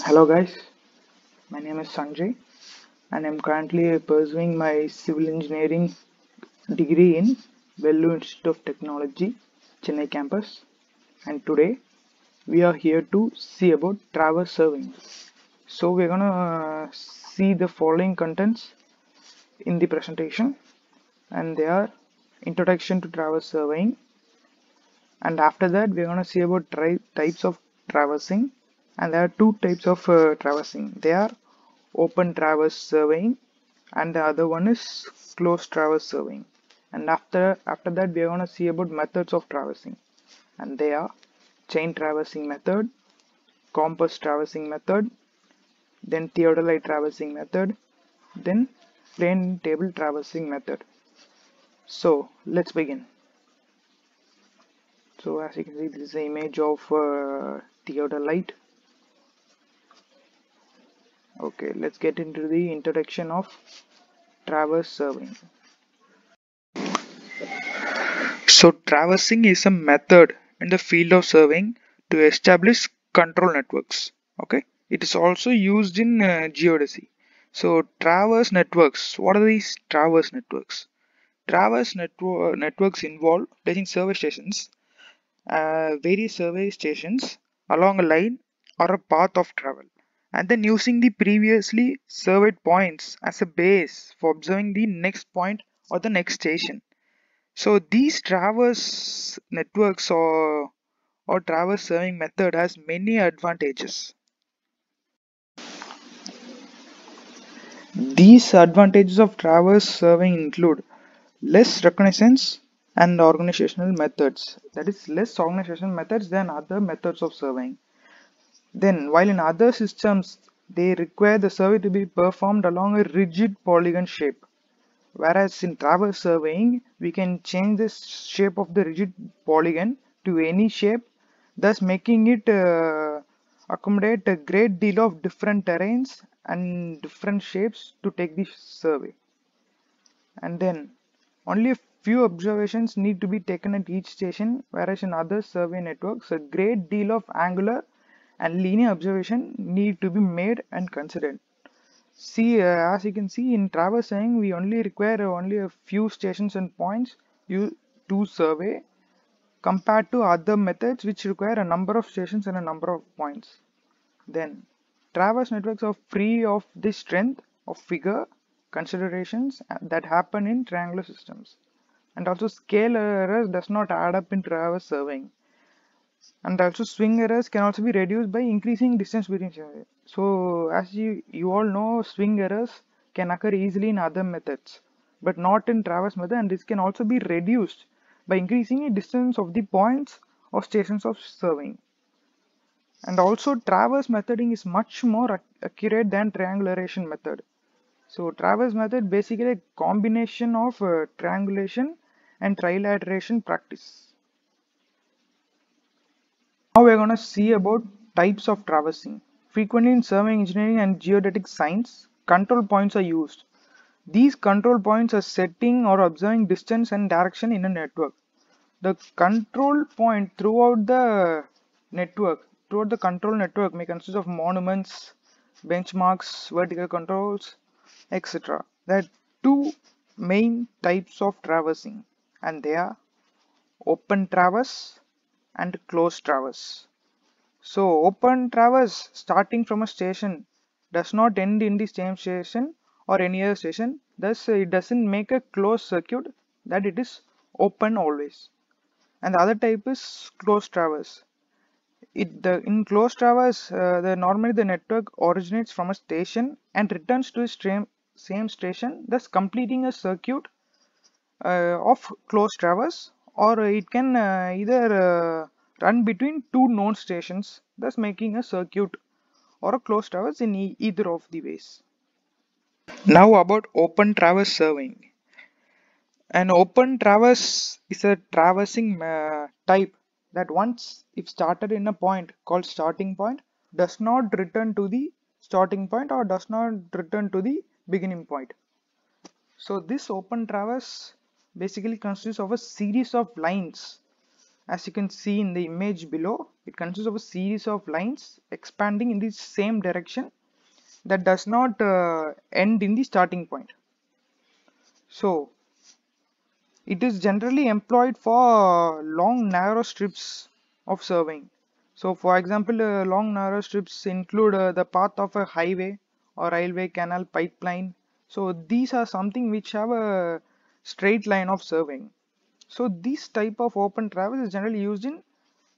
Hello guys, my name is Sanjay and I'm currently pursuing my civil engineering degree in Vellore Institute of Technology, Chennai campus, and today we are here to see about traverse surveying. So we're gonna see the following contents in the presentation, and they are introduction to traverse surveying, and after that we're gonna see about types of traversing, and there are two types of traversing. They are open traverse surveying and the other one is closed traverse surveying. And after that we are going to see about methods of traversing, and they are chain traversing method, compass traversing method, then theodolite traversing method, then plane table traversing method. So let's begin. So as you can see, this is an image of theodolite. Okay, let's get into the introduction of traverse surveying. So traversing is a method in the field of surveying to establish control networks. Okay, it is also used in geodesy. So traverse networks. What are these traverse networks? Networks involve placing survey stations, various survey stations along a line or a path of travel, and then using the previously surveyed points as a base for observing the next point or the next station. So these traverse networks or traverse surveying method has many advantages. These advantages of traverse surveying include less reconnaissance and organizational methods. That is less organizational methods than other methods of surveying. Then while in other systems they require the survey to be performed along a rigid polygon shape. Whereas in traverse surveying, we can change the shape of the rigid polygon to any shape, thus making it accommodate a great deal of different terrains and different shapes to take the survey. And then only a few observations need to be taken at each station, whereas in other survey networks, a great deal of angular and linear observation need to be made and considered. See, as you can see in traversing, we only require only a few stations and points to survey compared to other methods which require a number of stations and a number of points. Then, traverse networks are free of the strength of figure considerations that happen in triangular systems. And also scale errors does not add up in traverse surveying. And also swing errors can also be reduced by increasing distance between stations. So as you all know, swing errors can occur easily in other methods, but not in traverse method, and this can also be reduced by increasing the distance of the points or stations of surveying. And also traverse methoding is much more accurate than triangulation method. So traverse method basically a combination of triangulation and trilateration practice. Now we're going to see about types of traversing. Frequently in surveying engineering and geodetic science, control points are used. These control points are setting or observing distance and direction in a network. The control point throughout the control network may consist of monuments, benchmarks, vertical controls, etc. There are two main types of traversing, and they are open traverse and closed traverse. So open traverse starting from a station does not end in the same station or any other station. Thus it doesn't make a closed circuit, that it is open always. And the other type is closed traverse. In closed traverse, normally the network originates from a station and returns to the same station, thus completing a circuit of closed traverse, or it can either run between two known stations, thus making a circuit or a closed traverse in either of the ways. Now about open traverse surveying. An open traverse is a traversing type that once if started in a point called starting point does not return to the starting point or does not return to the beginning point. So this open traverse basically consists of a series of lines, as you can see in the image below. It consists of a series of lines expanding in the same direction that does not end in the starting point. So it is generally employed for long narrow strips of surveying. So for example, long narrow strips include the path of a highway or railway, canal, pipeline. So these are something which have a straight line of surveying. So this type of open traverse is generally used in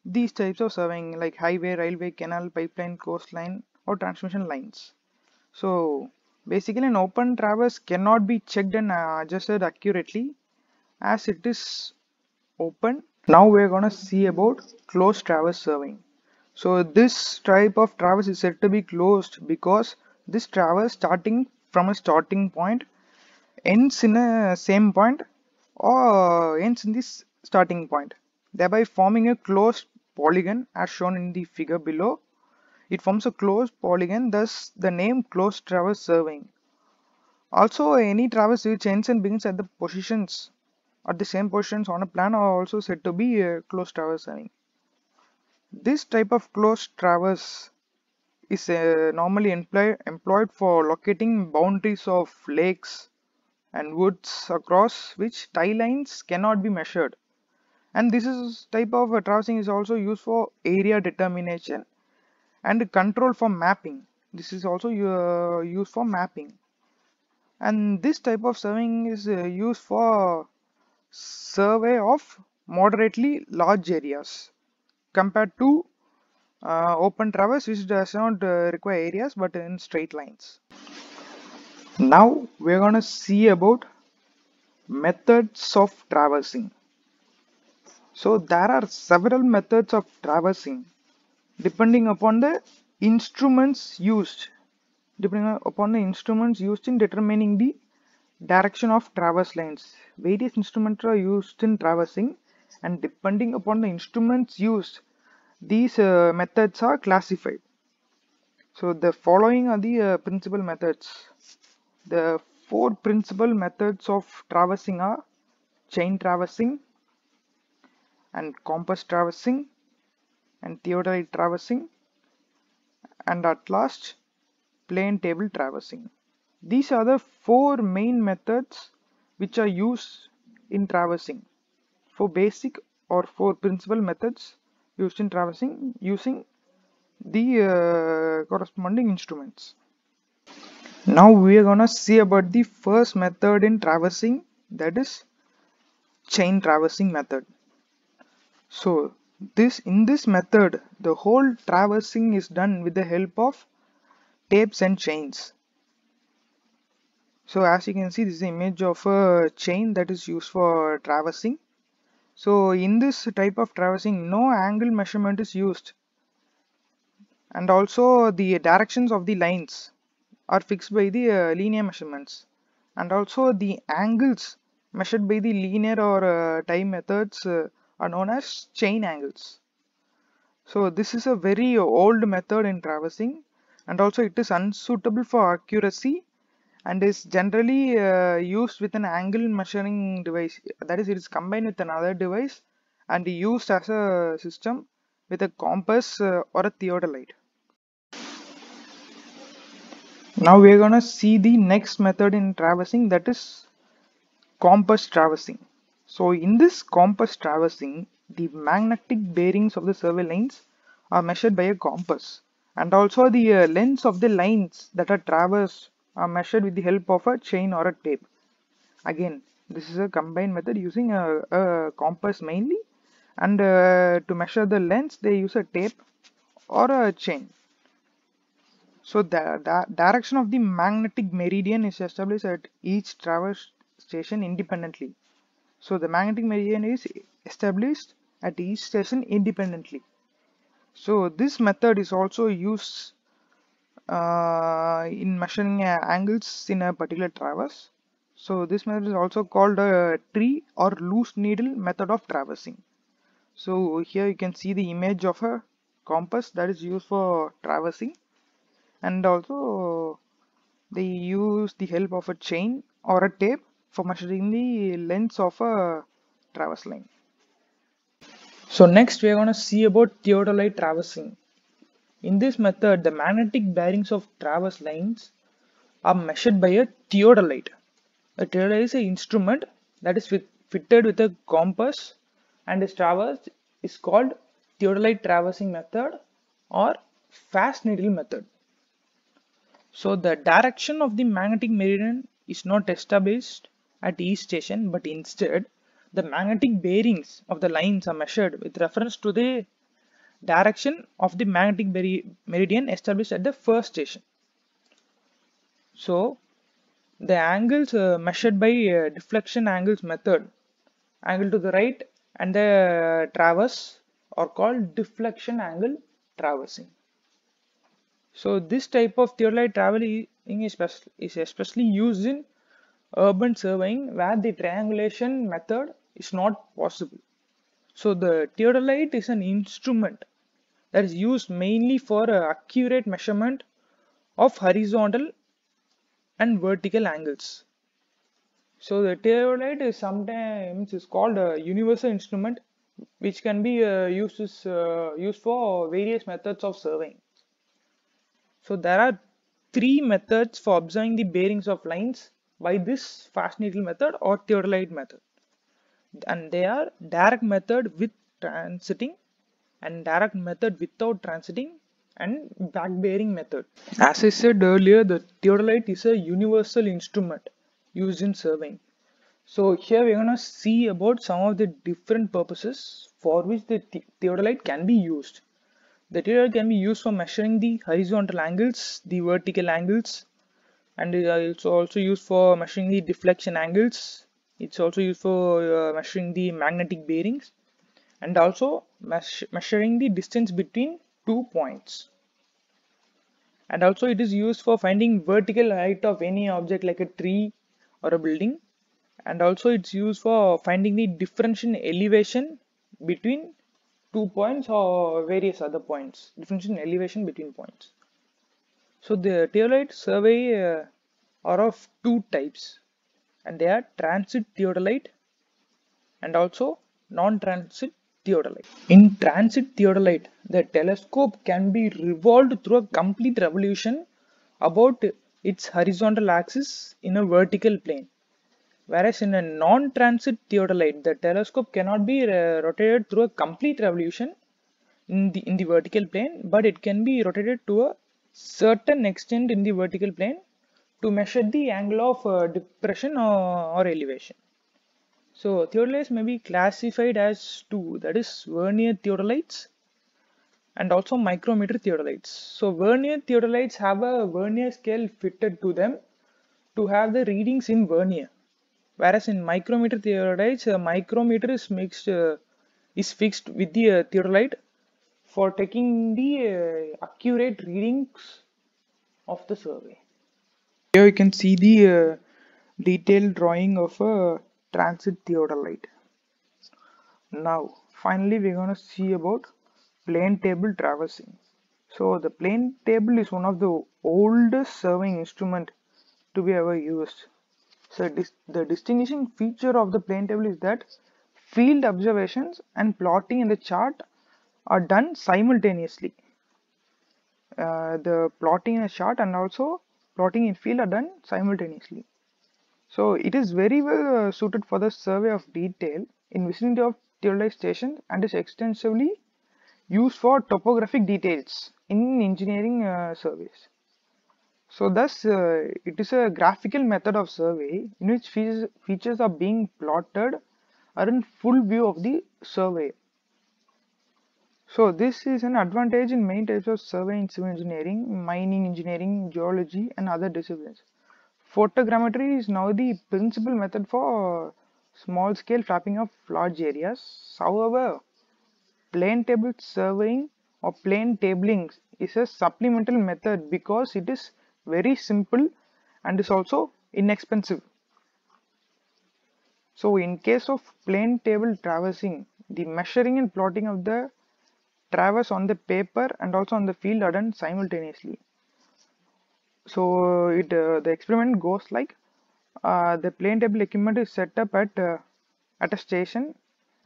these types of surveying like highway, railway, canal, pipeline, coastline or transmission lines. So basically an open traverse cannot be checked and adjusted accurately as it is open. Now we're gonna see about closed traverse surveying. So this type of traverse is said to be closed because this traverse starting from a starting point ends in a same point or ends in this starting point, thereby forming a closed polygon as shown in the figure below. It forms a closed polygon, thus the name closed traverse surveying. Also, any traverse which ends and begins at the positions at the same positions on a plan are also said to be closed traverse surveying. This type of closed traverse is normally employed for locating boundaries of lakes and woods across which tie lines cannot be measured. And this is type of traversing is also used for area determination and control for mapping. This is also used for mapping. And this type of surveying is used for survey of moderately large areas compared to open traverse which does not require areas but in straight lines. Now we're going to see about methods of traversing. So there are several methods of traversing depending upon the instruments used in determining the direction of traverse lines. Various instruments are used in traversing, and depending upon the instruments used, these methods are classified. So the following are the principal methods. The four principal methods of traversing are chain traversing and compass traversing and theodolite traversing and at last plane table traversing. These are the four main methods which are used in traversing. For basic or for principal methods used in traversing using the corresponding instruments. Now we are gonna see about the first method in traversing, that is chain traversing method. So in this method the whole traversing is done with the help of tapes and chains. So as you can see, this is an image of a chain that is used for traversing. So in this type of traversing no angle measurement is used, and also the directions of the lines are fixed by the linear measurements, and also the angles measured by the linear or time methods are known as chain angles. So this is a very old method in traversing, and also it is unsuitable for accuracy and is generally used with an angle measuring device, that is it is combined with another device and used as a system with a compass or a theodolite. Now we are gonna see the next method in traversing, that is compass traversing. So in this compass traversing, the magnetic bearings of the survey lines are measured by a compass, and also the lengths of the lines that are traversed are measured with the help of a chain or a tape. Again, this is a combined method using a compass mainly, and to measure the lengths they use a tape or a chain. So the direction of the magnetic meridian is established at each traverse station independently. So the magnetic meridian is established at each station independently. So this method is also used in measuring angles in a particular traverse. So this method is also called a tree or loose needle method of traversing. So here you can see the image of a compass that is used for traversing, and also they use the help of a chain or a tape for measuring the lengths of a traverse line. So next we are going to see about theodolite traversing. In this method, the magnetic bearings of traverse lines are measured by a theodolite. A theodolite is an instrument that is fitted with a compass, and its traverse is called theodolite traversing method or fast needle method. So the direction of the magnetic meridian is not established at each station, but instead the magnetic bearings of the lines are measured with reference to the direction of the magnetic meridian established at the first station. So the angles measured by deflection angles method, angle to the right and the traverse, are called deflection angle traversing. So this type of theodolite traversing is especially used in urban surveying where the triangulation method is not possible. So the theodolite is an instrument that is used mainly for accurate measurement of horizontal and vertical angles. So the theodolite is sometimes is called a universal instrument, which can be used for various methods of surveying. So there are three methods for observing the bearings of lines by this fast needle method or theodolite method, and they are direct method with transiting and direct method without transiting and back bearing method. As I said earlier, the theodolite is a universal instrument used in surveying. So here we're going to see about some of the different purposes for which the theodolite can be used. The theodolite can be used for measuring the horizontal angles, the vertical angles, and it's also used for measuring the deflection angles. It's also used for measuring the magnetic bearings and also measuring the distance between 2 points. And also it is used for finding vertical height of any object like a tree or a building, and also it's used for finding the difference in elevation between 2 points or various other points, difference in elevation between points. So the theodolite survey are of two types, and they are transit theodolite and also non-transit theodolite. In transit theodolite, the telescope can be revolved through a complete revolution about its horizontal axis in a vertical plane. Whereas in a non-transit theodolite, the telescope cannot be rotated through a complete revolution in the vertical plane, but it can be rotated to a certain extent in the vertical plane to measure the angle of depression or elevation. So theodolites may be classified as two, that is vernier theodolites and also micrometer theodolites. So vernier theodolites have a vernier scale fitted to them to have the readings in vernier, whereas in micrometer theodolites, a micrometer is fixed with the theodolite for taking the accurate readings of the survey. Here you can see the detailed drawing of a transit theodolite. Now finally we're going to see about plane table traversing. So the plane table is one of the oldest surveying instrument to be ever used. So the distinguishing feature of the plane table is that field observations and plotting in the chart are done simultaneously. The plotting in a chart and also plotting in field are done simultaneously. So it is very well suited for the survey of detail in vicinity of theodolite stations and is extensively used for topographic details in engineering surveys. So thus it is a graphical method of survey in which features are being plotted are in full view of the survey. So this is an advantage in many types of survey in civil engineering, mining engineering, geology and other disciplines. Photogrammetry is now the principal method for small scale mapping of large areas. However, plane table surveying or plane tabling is a supplemental method because it is very simple and is also inexpensive. So in case of plane table traversing, the measuring and plotting of the traverse on the paper and also on the field are done simultaneously. So the experiment goes like the plane table equipment is set up at a station,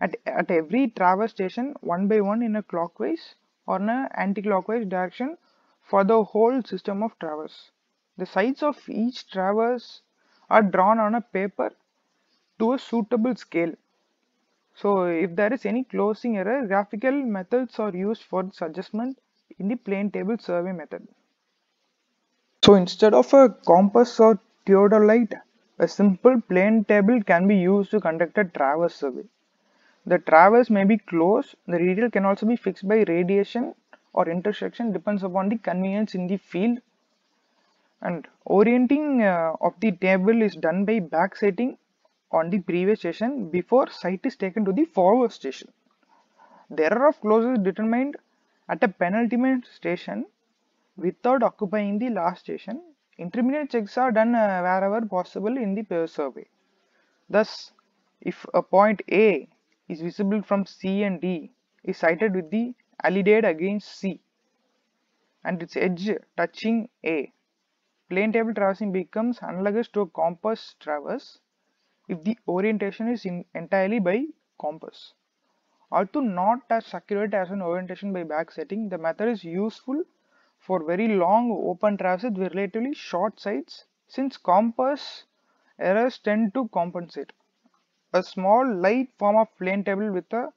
At every traverse station, one by one in a clockwise or an anti-clockwise direction for the whole system of traverse. The sides of each traverse are drawn on a paper to a suitable scale. So if there is any closing error, graphical methods are used for this adjustment in the plane table survey method. So instead of a compass or theodolite, a simple plane table can be used to conduct a traverse survey. The traverse may be closed. The radial can also be fixed by radiation or intersection, depends upon the convenience in the field. And orienting of the table is done by back sighting on the previous station before sight is taken to the forward station. The error of closure is determined at a penultimate station without occupying the last station. Intermediate checks are done wherever possible in the survey. Thus, if a point A is visible from C and D is sighted with the alidade against C and its edge touching A, plane table traversing becomes analogous to a compass traverse if the orientation is entirely by compass. Although not as accurate as an orientation by back setting, the method is useful for very long open traverses with relatively short sights since compass errors tend to compensate. A small light form of plane table with a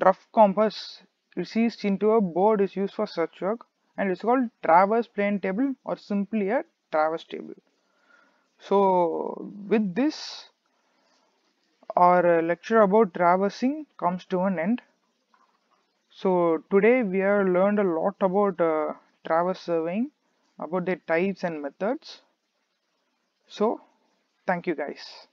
rough compass recessed into a board is used for such work and it's called traverse plane table or simply a traverse table. So with this, our lecture about traversing comes to an end. So today we have learned a lot about traverse surveying, about the types and methods. So thank you guys.